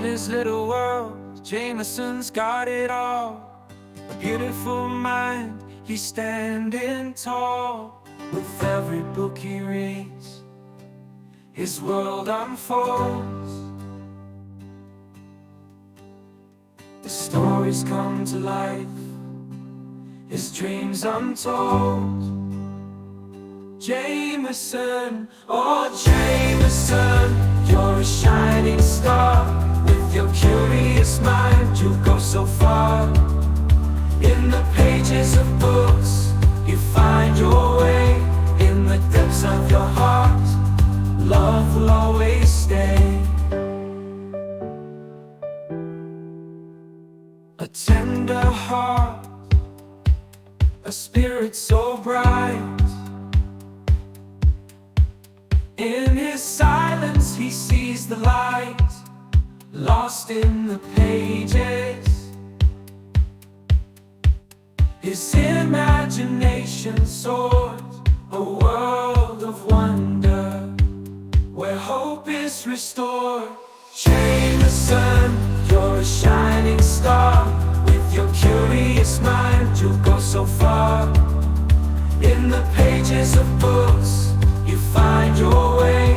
his little world, Jameson's got it all. A beautiful mind, he's standing tall. With every book he reads, his world unfolds. The stories come to life, his dreams untold. Jameson, oh Jameson, you're a shining star. With your curious mind, you go so far. In the pages of books, you find your way. In the depths of your heart, love will always stay. A tender heart, a spirit so bright. In his silence he sees the light, lost in the pages. His imagination soars, a world of wonder, where hope is restored. Jameson, you're a shining star. With your curious mind, you go so far. In the pages of books, you find your way.